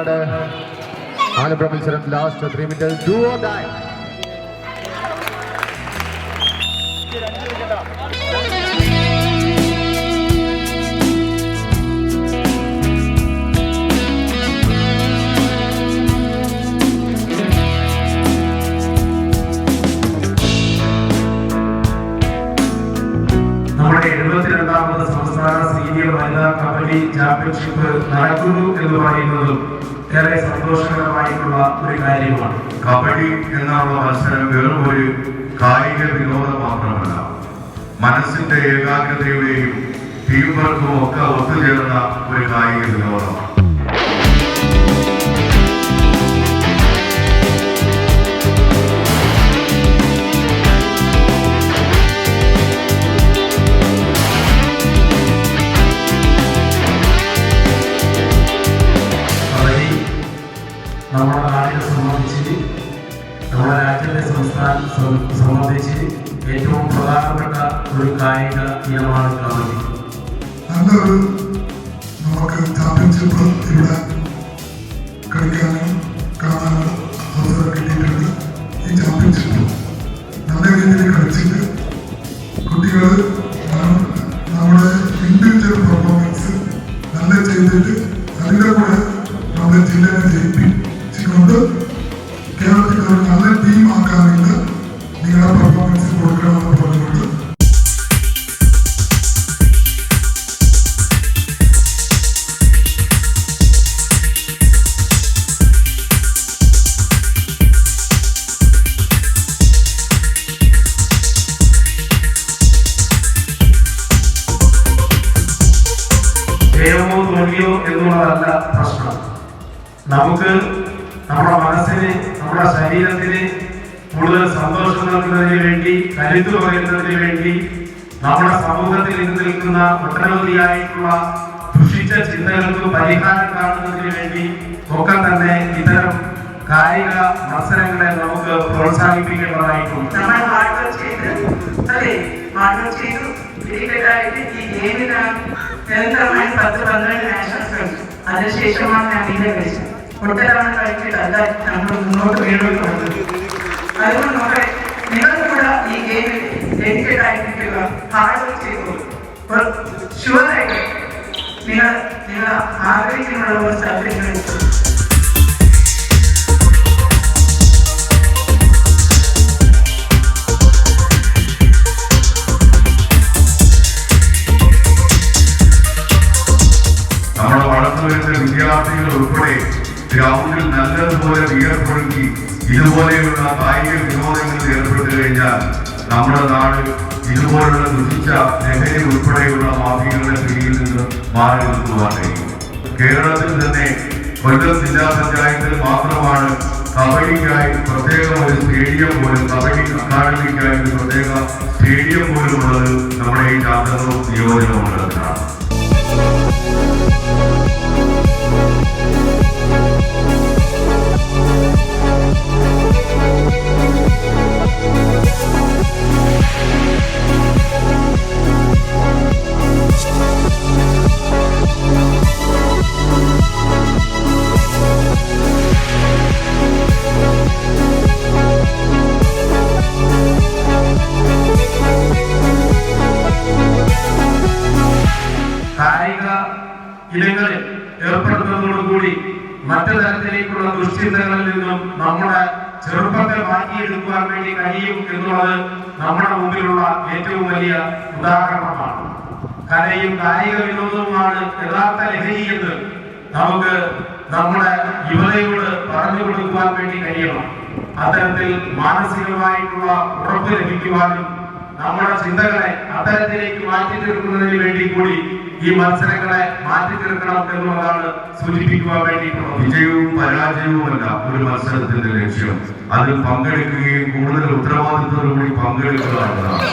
മത്സരമാണ്. ആലപ്പുഴ മത്സരം last 3 minutes. Do or die. നമ്മുടെ 72ാമത് സംസ്ഥാന സീനിയർ വനിതാ കബഡി ചാമ്പ്യൻഷിപ്പ് നടക്കുന്നു എന്ന് പറയുന്നതും ഏറെ സന്തോഷകരമായിട്ടുള്ള ഒരു കാര്യമാണ്. കബഡി എന്നുള്ള മത്സരം വെറും ഒരു കായിക വിനോദം മാത്രമല്ല, മനസ്സിന്റെ ഏകാഗ്രതയുടെയും ടീം വർക്കും ഒക്കെ ഒത്തുചേർന്ന ഒരു കായിക വിനോദമാണ്. നമ്മുടെ നാടിനെ സംബന്ധിച്ച്, നമ്മുടെ രാജ്യത്തെ സംബന്ധിച്ച് ഏറ്റവും പ്രധാനപ്പെട്ട ഒരു കായിക ഇനമാണ് കബഡി. നല്ലൊരു നമുക്ക് ചാമ്പ്യൻഷിപ്പ് ഇവിടെ കളിക്കാനും കാണാനും അവസരം കിട്ടിയിട്ടുണ്ട്. ഈ ചാമ്പ്യൻഷിപ്പ് നല്ല രീതിയിൽ കളിച്ചിട്ട് കുട്ടികൾ നമ്മുടെ ഇൻഡിവിജ്വൽ പെർഫോമൻസ് നല്ല ചെയ്തിട്ട് അതിൻ്റെ കൂടെ നമ്മുടെ ജില്ലയെ ജയിപ്പിച്ചുകൊണ്ട് കേരളത്തിൽ ഒരു നല്ല ടീം ആക്കാനുള്ള നിങ്ങളുടെ പെർഫോമൻസ് കൊടുക്കണമെന്ന് പറഞ്ഞുകൊണ്ട് ജയമോ തോൽവിയോ എന്നുള്ളതല്ല പ്രശ്നം. നമുക്ക് നമ്മുടെ മനസ്സിന്, നമ്മുടെ ശരീരത്തിന് കൂടുതൽ സന്തോഷം നൽകുന്നതിന് വേണ്ടി, കരുത്തു പകരുന്നതിന് വേണ്ടി, നമ്മുടെ സമൂഹത്തിൽ ഇന്ന് നിൽക്കുന്ന ഒട്ടനവധിയായിട്ടുള്ള ദുഷിച്ച ചിന്തകൾക്ക് പരിഹാരം കാണുന്നതിന് വേണ്ടി ഒക്കെ തന്നെ ഇത്തരം കായിക മത്സരങ്ങളെ നമുക്ക് പ്രോത്സാഹിപ്പിക്കേണ്ടതായിട്ടുണ്ട്. നമ്മൾ ഹാർഡ് വർക്ക് ചെയ്തു ഡെഡിക്കേറ്റായിട്ട് ഈ ഗെയിമിന് നിരന്തരമായി 10-12 നാഷണൽ കളിച്ചു. അതിനുശേഷമാണ് ഞാൻ ഇതിനെ കഴിച്ചത്. ഒട്ടേറെ കളിച്ചിട്ടല്ല നമ്മൾ മുന്നോട്ട് വീണ്ടുന്നത്. അതുകൊണ്ട് നമ്മുടെ നിങ്ങൾക്ക് കൂടെ ഈ ഗെയിമിൽ ഡെഡിക്കേറ്റ് ആയിരിക്കുക, ഹാർഡ് വർക്ക് ചെയ്തു ഷുവറായിട്ട് നിങ്ങൾ ആഗ്രഹിക്കുന്ന ഒരു സ്ഥലത്തേക്ക് നമ്മുടെ വളർന്നു വരുന്ന വിദ്യാർത്ഥികൾ ഉൾപ്പെടെ ഗ്രൗണ്ടിൽ നല്ലതുപോലെ വിയർപ്പൊഴുക്കി ഇതുപോലെയുള്ള കായിക വിനോദങ്ങളിൽ ഏർപ്പെട്ടു കഴിഞ്ഞാൽ നമ്മുടെ നാട് ഇതുപോലുള്ള ദുഷിച്ച ലഹരി ഉൾപ്പെടെയുള്ള മാഫിയകളുടെ പിടിയിൽ നിന്ന് മാറി നിൽക്കുവാൻ കഴിയും. കേരളത്തിൽ തന്നെ കൊല്ലം ജില്ലാ പഞ്ചായത്തിൽ മാത്രമാണ് കബഡിക്കായി പ്രത്യേകം ഒരു സ്റ്റേഡിയം പോലും, കബഡി അക്കാദമിക്കായി ഒരു പ്രത്യേക സ്റ്റേഡിയം പോലും ഉള്ളത് നമ്മുടെ ഈ ചാത്തന്നൂർ നിയോജക മണ്ഡലത്തിലാണ്. കായിക ഇനങ്ങളിൽ ഏർപ്പെടുന്നതോടുകൂടി മറ്റു തരത്തിലേക്കുള്ള ദുശ്ചിന്തകളിൽ നിന്നും നമ്മുടെ ചെറുപ്പത്തെ മാറ്റിയെടുക്കുവാൻ വേണ്ടി കഴിയും എന്നുള്ളത് നമ്മുടെ മുമ്പിലുള്ള ഏറ്റവും വലിയ ഉദാഹരണമാണ്. കലയും കായിക വിനോദവുമാണ് യഥാർത്ഥ ലഹരി എന്ന് നമുക്ക് നമ്മുടെ യുവതയോട് പറഞ്ഞു കൊടുക്കുവാൻ വേണ്ടി കഴിയണം. അത്തരത്തിൽ മാനസികമായിട്ടുള്ള ഉറപ്പ് ലഭിക്കുവാനും നമ്മുടെ ചിന്തകളെ അത്തരത്തിലേക്ക് മാറ്റിത്തീർക്കുന്നതിന് വേണ്ടി കൂടി ഈ മത്സരങ്ങളെ മാറ്റിത്തീർക്കണം എന്നുള്ളതാണ് സൂചിപ്പിക്കുവാൻ വേണ്ടിയിട്ടുള്ളത്. വിജയവും പരാജയവുമല്ല ഒരു മത്സരത്തിന്റെ ലക്ഷ്യം, അതിൽ പങ്കെടുക്കുകയും കൂടുതൽ ഉത്തരവാദിത്വത്തോടുകൂടി പങ്കെടുക്കുക എന്നതാണ്.